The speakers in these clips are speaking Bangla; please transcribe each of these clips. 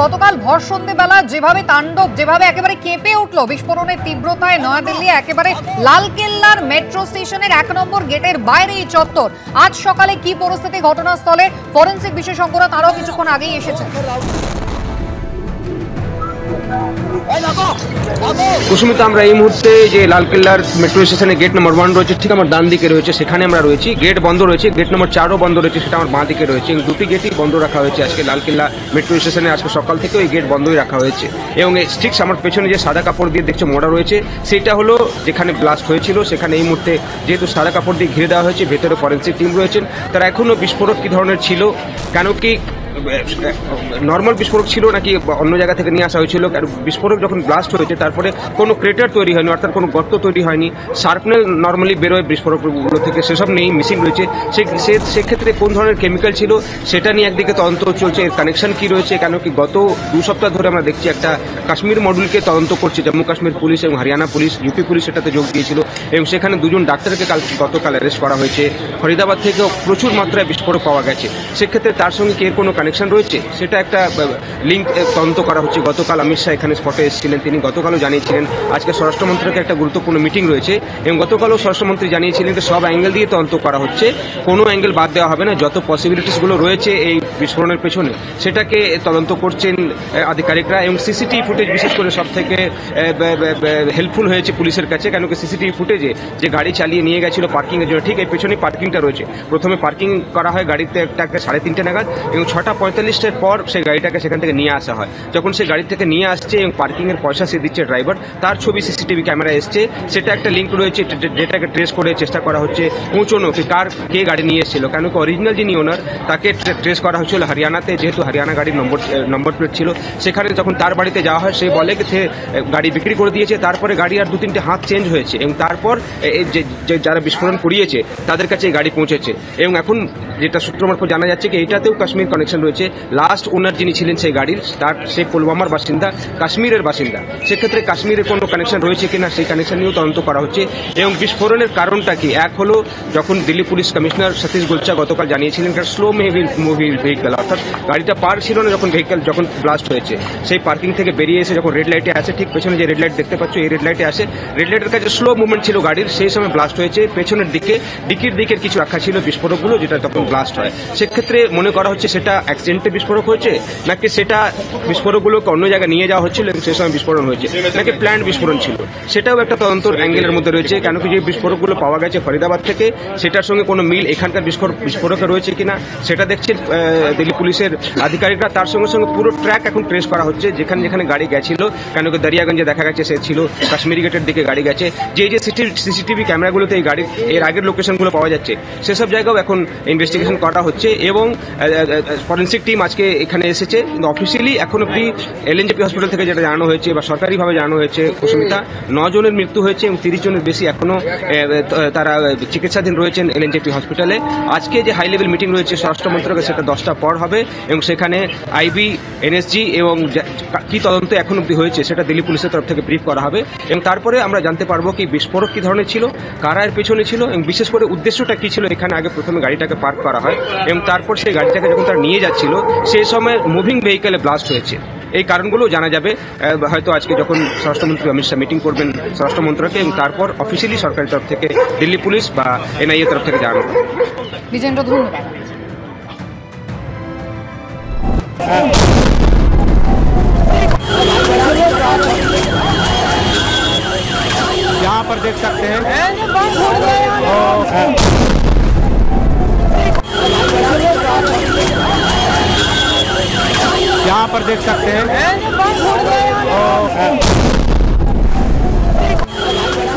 গতকাল ভর সন্ধ্যেবেলা যেভাবে তাণ্ডব, যেভাবে একেবারে কেঁপে উঠল বিস্ফোরণের তীব্রতায় নয়াদিল্লি একেবারে লালকেল্লার মেট্রো স্টেশনের ১ নম্বর গেটের বাইরে এই চত্বর। আজ সকালে কি পরিস্থিতি ঘটনাস্থলে, ফরেনসিক বিশেষজ্ঞরা তারাও কিছুক্ষণ আগেই এসেছেন। কুসুমিতা, আমরা এই মুহূর্তে যে লালকেল্লার মেট্রো স্টেশনে গেট নম্বর 1 রয়েছে, ঠিক আমার ডান দিকে রয়েছে, সেখানে আমরা রয়েছি। গেট বন্ধ রয়েছে, গেট নম্বর 4ও বন্ধ রয়েছে, সেটা আমার বাঁ দিকে রয়েছে। দুটি গেটই বন্ধ রাখা হয়েছে আজকে লালকেল্লা মেট্রো স্টেশনে। আজকে সকাল থেকে ওই গেট বন্ধই রাখা হয়েছে এবং ঠিক আমার পেছনে যে সাদা কাপড় দিয়ে দেখছো মোড়া রয়েছে, সেটা হলো যেখানে ব্লাস্ট হয়েছিল। সেখানে এই মুহূর্তে যেহেতু সাদা কাপড় দিয়ে ঘিরে দেওয়া হয়েছে, ভেতরে ফরেন্সিক টিম রয়েছেন। তারা এখনও বিস্ফোরক কী ধরনের ছিল, কেন কি নর্মাল বিস্ফোরক ছিল নাকি অন্য জায়গা থেকে নিয়ে আসা হয়েছিল। বিস্ফোরক যখন ব্লাস্ট হয়েছে তারপরে কোনো ক্রেটার তৈরি হয়নি, অর্থাৎ কোনো গর্ত তৈরি হয়নি। শার্পনেল নর্মালি বেরোয় বিস্ফোরকগুলো থেকে, সেসব নেই, মিসিং রয়েছে। সেক্ষেত্রে কোন ধরনের কেমিক্যাল ছিল সেটা নিয়ে একদিকে তদন্ত চলছে, এর কানেকশন কী রয়েছে। কেন কি গত 2 সপ্তাহ ধরে আমরা দেখছি একটা কাশ্মীর মডেলকে তদন্ত করছে জম্মু কাশ্মীর পুলিশ এবং হরিয়ানা পুলিশ, ইউপি পুলিশ সেটাতে যোগ দিয়েছিল এবং সেখানে 2 জন ডাক্তারকে গতকাল অ্যারেস্ট করা হয়েছে। ফরিদাবাদ থেকেও প্রচুর মাত্রায় বিস্ফোরক পাওয়া গেছে। সেক্ষেত্রে তার সঙ্গে কি এর কোনো কানেকশন রয়েছে সেটা একটা লিঙ্ক তদন্ত করা হচ্ছে। গতকাল অমিত শাহ এখানে স্পটে এসেছিলেন, তিনি গতকালও জানিয়েছিলেন আজকে স্বরাষ্ট্রমন্ত্রকের একটা গুরুত্বপূর্ণ মিটিং রয়েছে এবং গতকালও স্বরাষ্ট্রমন্ত্রী জানিয়েছিলেন যে সব অ্যাঙ্গেল দিয়ে তদন্ত করা হচ্ছে, কোনো অ্যাঙ্গেল বাদ দেওয়া হবে না। যত পসিবিলিটিসগুলো রয়েছে এই বিস্ফোরণের পেছনে সেটাকে তদন্ত করছেন আধিকারিকরা এবং সিসিটিভি ফুটেজ বিশেষ করে সব থেকে হেল্পফুল হয়েছে পুলিশের কাছে। কেন কি সিসিটিভি ফুটেজে যে গাড়ি চালিয়ে নিয়ে গেছিল পার্কিংয়ের জন্য, ঠিক এই পেছনেই পার্কিংটা রয়েছে। প্রথমে পার্কিং করা হয় গাড়িতে একটা 3:30 নাগাদ এবং 6:45 পর সেই গাড়িটাকে সেখান থেকে নিয়ে আসা হয়। যখন সেই গাড়ি থেকে নিয়ে আসছে এবং পার্কিংয়ের পয়সা সে দিচ্ছে ড্রাইভার, তার ছবি সিসিটিভি ক্যামেরা এসছে। সেটা একটা লিঙ্ক রয়েছে, যেটাকে ট্রেস করে চেষ্টা করা হচ্ছে পৌঁছানো কে গাড়ি নিয়ে এসেছিল। কেন কি অরিজিনাল যিনি ওনার তাকে ট্রেস করা হয়েছিল হরিয়ানাতে, যেহেতু হরিয়ানা গাড়ির নম্বর প্লেট ছিল। সেখানে যখন তার বাড়িতে যাওয়া হয় সে বলে সে গাড়ি বিক্রি করে দিয়েছে। তারপরে গাড়ি আর 2-3টে হাত চেঞ্জ হয়েছে এবং তারপর যারা বিস্ফোরণ করিয়েছে তাদের কাছে এই গাড়ি পৌঁছেছে এবং এখন যেটা সূত্র মারফত জানা যাচ্ছে কি এটাতেও কাশ্মীর কানেকশন রয়েছে। লাস্ট ওনার যিনি ছিলেন সেই গাড়ির, সে পুলওয়ামার বাসিন্দা, কাশ্মীরের বাসিন্দা। সেক্ষেত্রে কাশ্মীরের কোনো কানেকশন রয়েছে কিনা সেই কানেকশন নিয়েও তদন্ত করা হচ্ছে এবং বিস্ফোরণের কারণটা কি। এক হলো যখন দিল্লি পুলিশ কমিশনার সতীশ গোলচা গতকাল জানিয়েছিলেন একটা স্লো মুভিং ভেহিকল, অর্থাৎ গাড়িটা পার ছিল না যখন ব্লাস্ট হয়েছে। সেই পার্কিং থেকে বেরিয়ে এসে যখন রেড লাইটে আসে, ঠিক পেছনে যে রেড লাইট দেখতে পাচ্ছ এই রেড লাইটে আসে, রেড লাইটের কাছে স্লো মুভমেন্ট ছিল গাড়ির, সেই সময় ব্লাস্ট হয়েছে। পেছনের ডিকির দিকের কিছু রাখা ছিল বিস্ফোরকগুলো, যেটা তখন ব্লাস্ট হয়। সেক্ষেত্রে মনে করা হচ্ছে সেটা অ্যাক্সিডেন্টে বিস্ফোরক হয়েছে নাকি সেটা বিস্ফোরকগুলোকে অন্য জায়গায় নিয়ে যাওয়া হচ্ছিল এবং সেই সময় বিস্ফোরণ হয়েছে, নাকি প্ল্যান্ড বিস্ফোরণ ছিল, সেটাও একটা তদন্তর অ্যাঙ্গেলের মধ্যে রয়েছে। কেন কি যে বিস্ফোরকগুলো পাওয়া গেছে ফরিদাবাদ থেকে, সেটার সঙ্গে কোনো মিল এখানকার বিস্ফোরকে রয়েছে কিনা সেটা দেখছে দিল্লি পুলিশের আধিকারিকরা। তার সঙ্গে সঙ্গে পুরো ট্র্যাক এখন ট্রেস করা হচ্ছে যেখানে যেখানে গাড়ি গেছিল। কেন কি দরিয়াগঞ্জে দেখা গেছে সে ছিল, কাশ্মীরি গেটের দিকে গাড়ি গেছে। যে সিসিটিভি ক্যামেরাগুলোতে এই গাড়ির এর আগের লোকেশনগুলো পাওয়া যাচ্ছে, সেসব জায়গাও এখন ইনভেস্টিগেশন করা হচ্ছে এবং ফরেন্সিক টিম আজকে এখানে এসেছে। কিন্তু অফিসিয়ালি এখন অব্দি এলএনজেপি হসপিটাল থেকে যেটা জানানো হয়েছে বা সরকারিভাবে জানানো হয়েছে কুসুমিতা, 9 জনের মৃত্যু হয়েছে এবং 30 জনের বেশি এখনও তারা চিকিৎসাধীন রয়েছেন এলএনজেপি হসপিটালে। আজকে যে হাই লেভেল মিটিং রয়েছে স্বরাষ্ট্র মন্ত্রকের, সেটা 10টা পর হবে এবং সেখানে আইবি, এনএসজি এবং কি তদন্ত এখন অব্দি হয়েছে সেটা দিল্লি পুলিশের তরফ থেকে ব্রিফ করা হবে এবং তারপরে আমরা জানতে পারবো কি বিস্ফোরক কী ধরনের ছিল, কারা এর পেছনে ছিল এবং বিশেষ করে উদ্দেশ্যটা কী ছিল। এখানে আগে প্রথমে গাড়িটাকে পার্ক করা হয় এবং তারপর সেই গাড়িটাকে যখন তারা নিয়ে যাচ্ছিল সেই সময় মুভিং ভেহিকেলে ব্লাস্ট হয়েছে। এই কারণগুলো জানা যাবে হয়তো আজকে যখন স্বরাষ্ট্রমন্ত্রী অমিত শাহ মিটিং করবেন স্বরাষ্ট্রমন্ত্রকে এবং তারপর অফিসিয়ালি সরকারি তরফ থেকে দিল্লি পুলিশ বা এনআইএ তরফ থেকে জানানো হবে। বিজেন্দ্র, ধন্যবাদ। यहाँ पर देख सकते हैं यहाँ पर देख सकते हैं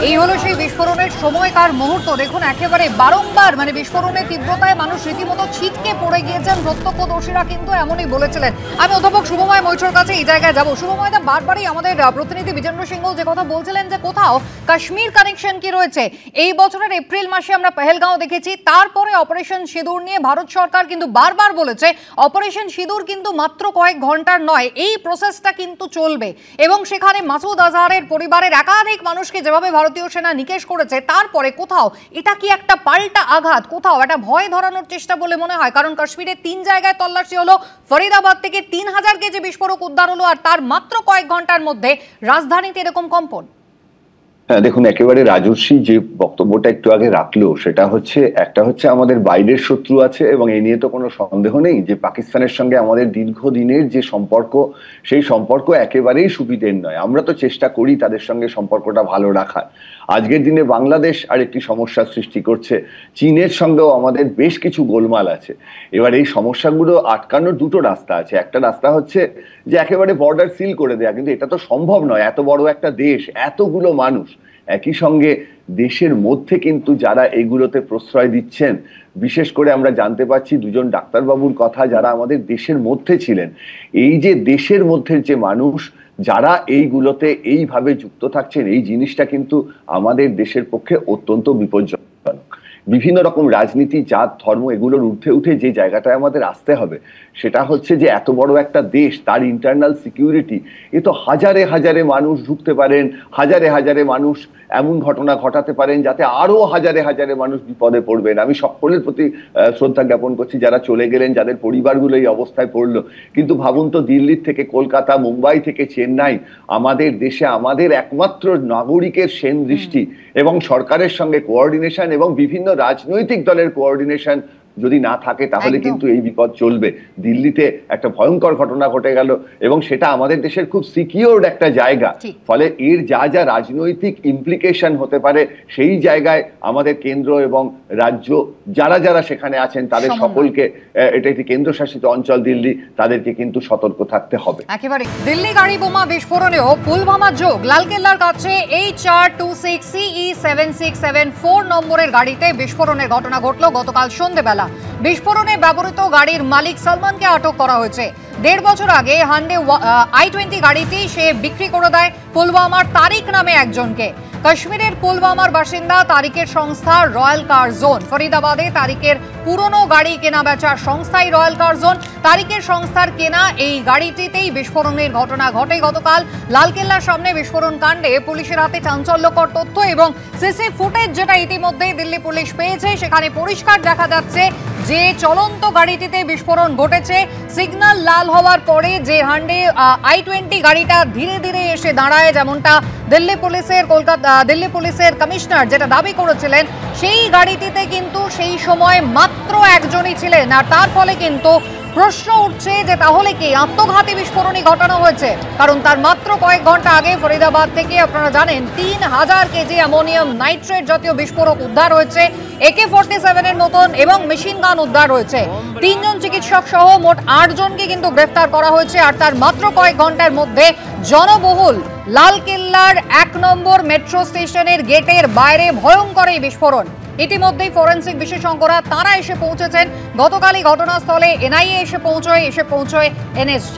এই হলো সেই বিস্ফোরণের সময়কার মুহূর্ত। দেখুন একেবারে বারংবার বিস্ফোরণের তীব্রতায় মানুষ রীতিমতো ছিটকে পড়ে গিয়েছেন। প্রত্যক্ষদর্শীরা কিন্তু এমনই বলেছিলেন। আমি অধ্যাপক শুভময় মৈত্রর কাছে এই জায়গায় যাব। শুভময়দা, বারবারই আমাদের প্রতিনিধি বিজেন্দ্র সিংহ যে কথা বলছিলেন যে কোথাও কাশ্মীর কানেকশন কি রয়েছে। এই বছরের এপ্রিল মাসে আমরা পেহেলগাঁও দেখেছি, তারপরে অপারেশন সিঁদুর নিয়ে ভারত সরকার কিন্তু বারবার বলেছে অপারেশন সিঁদুর কিন্তু মাত্র কয়েক ঘন্টার নয়, এই প্রসেসটা কিন্তু চলবে এবং সেখানে মাসুদ আজহারের পরিবারের একাধিক মানুষকে যেভাবে ভারতীয় ভারতীয় সেনা নিকেশ করেছে, তারপরে কোথাও এটা কি একটা পাল্টা আঘাত, কোথাও একটা ভয় ধরানোর চেষ্টা বলে মনে হয়? কারণ কাশ্মীরে 3 জায়গায় তল্লাশি হলো, ফরিদাবাদ থেকে 3000 কেজি বিস্ফোরক উদ্ধার হলো, আর তার মাত্র কয়েক ঘন্টার মধ্যে রাজধানীতে এরকম কম্পন। হ্যাঁ দেখুন, একেবারে রাজস্বী যে বক্তব্যটা একটু আগে রাখলো সেটা হচ্ছে, একটা হচ্ছে আমাদের বাইরের শত্রু আছে, এবং এই নিয়ে তো কোনো সন্দেহ নেই যে পাকিস্তানের সঙ্গে আমাদের দীর্ঘদিনের যে সম্পর্ক, সেই সম্পর্ক একেবারেই সুবিধের নয়। আমরা তো চেষ্টা করি তাদের সঙ্গে সম্পর্কটা ভালো রাখার। আজকের দিনে বাংলাদেশ আর একটি সমস্যার সৃষ্টি করছে, চীনের সঙ্গেও আমাদের বেশ কিছু গোলমাল আছে। এবার এই সমস্যাগুলো আটকানোর দুটো রাস্তা আছে। একটা রাস্তা হচ্ছে যে একেবারে বর্ডার সিল করে দেয়া, কিন্তু এটা তো সম্ভব নয়। এত বড় একটা দেশ, এতগুলো মানুষ, একই সঙ্গে দেশের মধ্যে কিন্তু যারা এগুলোতে প্রশ্রয় দিচ্ছেন, বিশেষ করে আমরা জানতে পারছি দুজন ডাক্তারবাবুর কথা যারা আমাদের দেশের মধ্যে ছিলেন। এই যে দেশের মধ্যে যে মানুষ যারা এইগুলোতে এইভাবে যুক্ত থাকছেন, এই জিনিসটা কিন্তু আমাদের দেশের পক্ষে অত্যন্ত বিপজ্জনক। বিভিন্ন রকম রাজনীতি, জাত, ধর্ম এগুলোর ঊর্ধ্বে উঠে যে জায়গাটায় আমাদের আসতে হবে সেটা হচ্ছে যে এত বড় একটা দেশ, তার ইন্টারনাল সিকিউরিটি, এ তো হাজারে হাজারে মানুষ ঢুকতে পারেন, হাজারে হাজারে মানুষ এমন ঘটনা ঘটাতে পারেন যাতে আরো হাজারে হাজারে মানুষ বিপদে পড়বেন। আমি সকলের প্রতি শ্রদ্ধা জ্ঞাপন করছি যারা চলে গেলেন, যাদের পরিবারগুলো এই অবস্থায় পড়লো। কিন্তু ভাবুন তো, দিল্লির থেকে কলকাতা, মুম্বাই থেকে চেন্নাই, আমাদের দেশে আমাদের একমাত্র নাগরিকের সেন দৃষ্টি এবং সরকারের সঙ্গে কোঅর্ডিনেশন এবং বিভিন্ন রাজনৈতিক দলের কোঅর্ডিনেশন যদি না থাকে তাহলে কিন্তু এই বিপদ চলবে। দিল্লিতে একটা ভয়ঙ্কর ঘটনা ঘটে গেল এবং সেটা আমাদের দেশের খুব সিকিউরড একটা জায়গা, ফলে এর যা যা রাজনৈতিক ইমপ্লিকেশন হতে পারে সেই জায়গায় আমাদের কেন্দ্র এবং রাজ্য যারা যারা সেখানে আছেন তাদের সকলকে, এটা একটি কেন্দ্রশাসিত অঞ্চল দিল্লি, তাদেরকে কিন্তু সতর্ক থাকতে হবে। একেবারে দিল্লি গাড়ি বোমা বিস্ফোরণেও পুলওয়ামা যোগ। লালকেল্লার কাছে HR26CE7674 নম্বরের গাড়িতে বিস্ফোরণের ঘটনা ঘটল গতকাল সন্ধ্যেবেলা। বিস্ফোরণে ব্যবহৃত গাড়ির মালিক সালমানকে আটক করা হয়েছে। 1.5 বছর আগে হান্ডে i20 গাড়িটি সে বিক্রি করে দেয় পুলওয়ামার তারিক নামে একজনকে। কাশ্মীরের পুলওয়ামার বাসিন্দা তারিকের সংস্থা রয়্যাল কার জোন। ফরিদাবাদে তারিকের পুরনো গাড়ি কেনা বেচার সংস্থাই রয়্যাল কার জোন। তারিকের সংস্থার কেনা এই গাড়িটিতেই বিস্ফোরণের ঘটনা ঘটে গতকাল। লালকেল্লার সামনে বিস্ফোরণ কাণ্ডে পুলিশের হাতে চাঞ্চল্যকর তথ্য এবং সিসি ফুটেজ যেটা ইতিমধ্যেই দিল্লি পুলিশ পেয়েছে, সেখানে পরিষ্কার দেখা যাচ্ছে যে চলন্ত গাড়িটিতে বিস্ফোরণ ঘটেছে। সিগন্যাল লাল হওয়ার পরে যে হান্ডে i20 গাড়িটা ধীরে ধীরে এসে দাঁড়ায়, যেমনটা দিল্লি পুলিশের কমিশনার যেটা দাবি করেছিলেন, সেই গাড়িটিতে কিন্তু সেই সময় মাত্র একজনই ছিলেন। আর তার ফলে কিন্তু প্রশ্ন উঠছে যে তাহলে কি আত্মঘাতী বিস্ফোরণই ঘটানো হয়েছে? কারণ তার মাত্র কয়েক ঘন্টা আগে ফরিদাবাদ থেকে আপনারা জানেন 3000 কেজি অ্যামোনিয়াম নাইট্রেট জাতীয় বিস্ফোরক উদ্ধার হয়েছে, AK-47 এর মতন এবং মেশিন গান উদ্ধার হয়েছে। 3 জন চিকিৎসক সহ মোট 8 জনকে কিন্তু গ্রেফতার করা হয়েছে। আর তার মাত্র কয়েক ঘন্টার মধ্যে জনবহুল লালকেল্লার 1 নম্বর মেট্রো স্টেশনের গেটের বাইরে ভয়ঙ্কর এই বিস্ফোরণ। ইতিমধ্যেই ফরেন্সিক বিশেষজ্ঞরা তারা এসে পৌঁছেছেন। গতকালই ঘটনাস্থলে NIA এসে পৌঁছয় NSG।